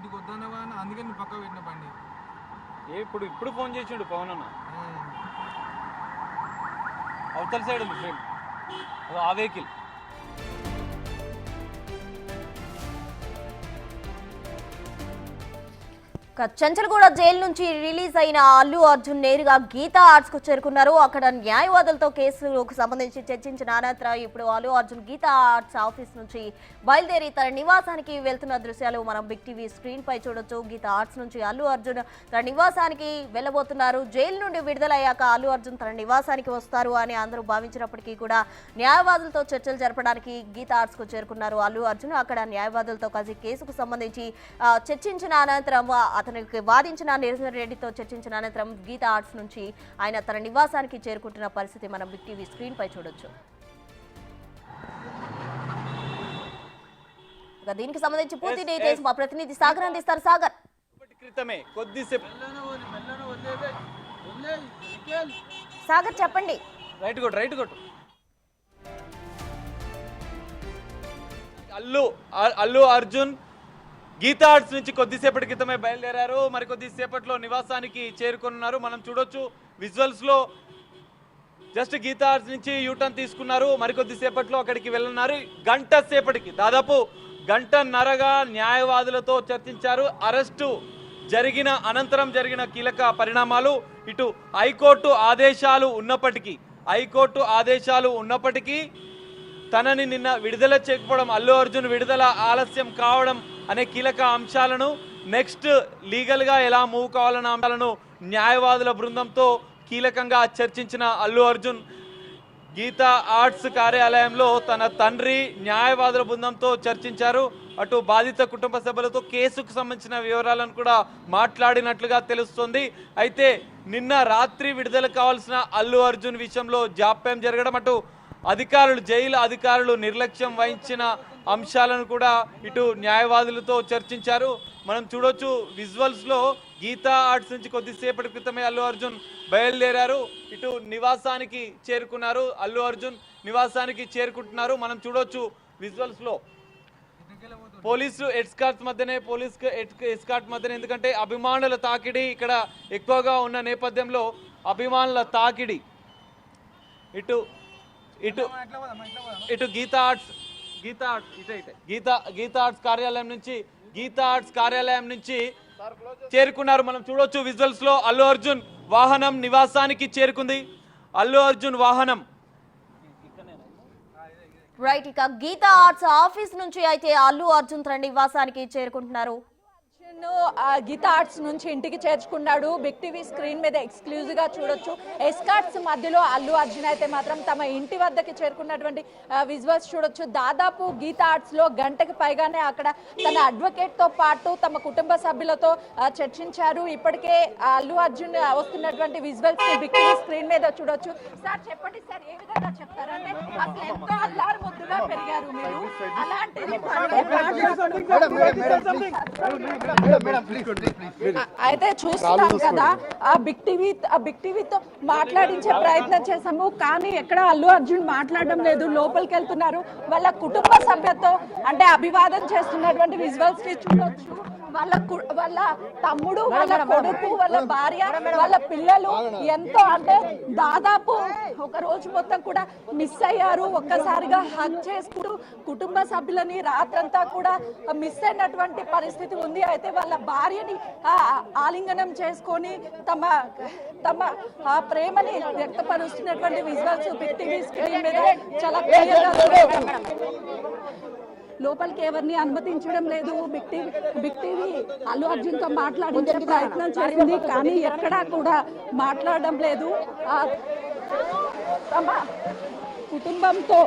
ఇంటికి వద్దన్నావా అని అందుకే నువ్వు పక్క పెట్టిన బండి. ఇప్పుడు ఇప్పుడు ఫోన్ చేసిండు పవన్ అన్న. అవతల సైడ్ ఉంది ఫ్రెండ్, ఆ వెహికల్. చంచల్గూడ జైలు నుంచి రిలీజ్ అయిన అల్లు అర్జున్ నేరుగా గీతా ఆర్ట్స్ కు చేరుకున్నారు. అక్కడ న్యాయవాదులతో కేసులకు సంబంధించి చర్చించిన అనంతరం ఇప్పుడు అల్లు అర్జున్ గీతా ఆర్ట్స్ ఆఫీస్ నుంచి బయలుదేరి తన నివాసానికి వెళ్తున్న దృశ్యాలు మనం బిగ్ టీవీ స్క్రీన్ పై చూడొచ్చు. గీతా ఆర్ట్స్ నుంచి అల్లు అర్జున్ తన నివాసానికి వెళ్లబోతున్నారు. జైలు నుండి విడుదలయ్యాక అల్లు అర్జున్ తన నివాసానికి వస్తారు అని అందరూ భావించినప్పటికీ కూడా న్యాయవాదులతో చర్చలు జరపడానికి గీతా ఆర్ట్స్ కు చేరుకున్నారు అల్లు అర్జున్. అక్కడ న్యాయవాదులతో కలిసి కేసుకు సంబంధించి చర్చించిన అనంతరం అతనికి వాదించిన నిరంజన్ రెడ్డితో చర్చించిన అనంతరం గీతా ఆర్ట్స్ నుంచి ఆయన తన నివాసానికి చేరుకుంటున్న పరిస్థితి మనం బిగ్ టీవీ స్క్రీన్ పై చూడొచ్చు. దీనికి సంబంధించి పూర్తి డీటెయిల్స్ మా ప్రతినిధి సాగర్ అందిస్తారు. సాగర్, సాగర్ చెప్పండి. అల్లు అర్జున్ గీతా ఆర్ట్స్ నుంచి కొద్దిసేపటి క్రితమే బయలుదేరారు. మరి కొద్దిసేపట్లో నివాసానికి చేరుకున్నారు. మనం చూడొచ్చు విజువల్స్ లో. జస్ట్ గీతా ఆర్ట్స్ నుంచి యూటర్న్ తీసుకున్నారు. మరి కొద్దిసేపట్లో అక్కడికి వెళ్ళనున్నారు. గంట సేపటికి, దాదాపు గంటన్నరగా న్యాయవాదులతో చర్చించారు. అరెస్టు జరిగిన అనంతరం జరిగిన కీలక పరిణామాలు, ఇటు హైకోర్టు ఆదేశాలు ఉన్నప్పటికీ తనని నిన్న విడుదల చేయకపోవడం, అల్లు అర్జున్ విడుదల ఆలస్యం కావడం అనే కీలక అంశాలను, నెక్స్ట్ లీగల్గా ఎలా మూవ్ కావాలన్న అంశాలను న్యాయవాదుల బృందంతో కీలకంగా చర్చించిన అల్లు అర్జున్ గీతా ఆర్ట్స్ కార్యాలయంలో తన తండ్రి న్యాయవాదుల బృందంతో చర్చించారు. అటు బాధిత కుటుంబ సభ్యులతో కేసుకు సంబంధించిన వివరాలను కూడా మాట్లాడినట్లుగా తెలుస్తోంది. అయితే నిన్న రాత్రి విడుదల కావాల్సిన అల్లు అర్జున్ విషయంలో జాప్యం జరగడం, అటు జైలు అధికారులు నిర్లక్ష్యం వహించిన అంశాలను కూడా ఇటు న్యాయవాదులతో చర్చించారు. మనం చూడొచ్చు విజువల్స్ లో. గీతా ఆర్ట్స్ నుంచి కొద్దిసేపటి క్రితమే అల్లు అర్జున్ బయలుదేరారు. ఇటు నివాసానికి చేరుకున్నారు. అల్లు అర్జున్ నివాసానికి చేరుకుంటున్నారు. మనం చూడొచ్చు విజువల్స్ లో. పోలీసు ఎస్కార్ట్ మధ్యనే, ఎందుకంటే అభిమానుల తాకిడి ఇక్కడ ఎక్కువగా ఉన్న నేపథ్యంలో అభిమానుల తాకిడి ఇటు గీతా ఆర్ట్స్ కార్యాలయం నుంచి చేరుకున్నారు. మనం చూడొచ్చు విజువల్స్ లో. అల్లు అర్జున్ వాహనం నివాసానికి చేరుకుంది. అల్లు అర్జున్ వాహనం రైట్. ఇక గీతా ఆర్ట్స్ ఆఫీస్ నుంచి అయితే అల్లు అర్జున్ తన నివాసానికి చేరుకుంటున్నారు. గీతా ఆర్ట్స్ నుంచి ఇంటికి చేర్చుకున్నాడు. బిగ్ టీవీ స్క్రీన్ మీద ఎక్స్క్లూజివ్ గా చూడొచ్చు. ఎస్కార్ట్స్ మధ్యలో అల్లు అర్జున్ అయితే మాత్రం తమ ఇంటి వద్దకి చేరుకున్నటువంటి విజువల్స్ చూడొచ్చు. దాదాపు గీతా ఆర్ట్స్ లో గంటకి పైగానే అక్కడ తన అడ్వకేట్ తో పాటు తమ కుటుంబ సభ్యులతో చర్చించారు. ఇప్పటికే అల్లు అర్జున్ వస్తున్నటువంటి విజువల్స్ బిగ్ టీవీ స్క్రీన్ మీద చూడొచ్చు. సార్ చెప్పండి సార్, ఏ విధంగా చెప్తారంటే అసలు ఎంతో అల్లారు ముద్దుగా పెరిగారు మీరు, అలాంటిది అయితే చూస్తున్నాం కదా. ఆ బిగ్ టీవీతో మాట్లాడించే ప్రయత్నం చేశాము, కానీ ఎక్కడ అల్లు అర్జున్ మాట్లాడడం లేదు. లోపలికి వెళ్తున్నారు. వాళ్ళ కుటుంబ సభ్యులతో అంటే అభివాదం చేస్తున్నటువంటి విజువల్స్ ని చూడొచ్చు. వాళ్ళ తమ్ముడు, వాళ్ళ కొడుకు, వాళ్ళ భార్య, వాళ్ళ పిల్లలు ఎంతో అంటే దాదాపు ఒక రోజు మొత్తం కూడా మిస్ అయ్యారు. ఒక్కసారిగా హగ్ చేసుకుంటూ కుటుంబ సభ్యులని రాత్రంతా కూడా మిస్ అయినటువంటి పరిస్థితి ఉంది. అయితే వాళ్ళ భార్యని ఆలింగనం చేసుకొని తమ ప్రేమని వ్యక్తపరుస్తున్నటువంటి విజువల్స్ బిగ్ టీవీ స్క్రీన్ మీద చాలా క్లియర్గా లోపలికి ఎవరిని అనుమతించడం లేదు. బిగ్ టీవీ అల్లు అర్జున్ తో మాట్లాడించే ప్రయత్నం చేసింది, కానీ ఎక్కడా కూడా మాట్లాడడం లేదు. తమ కుటుంబంతో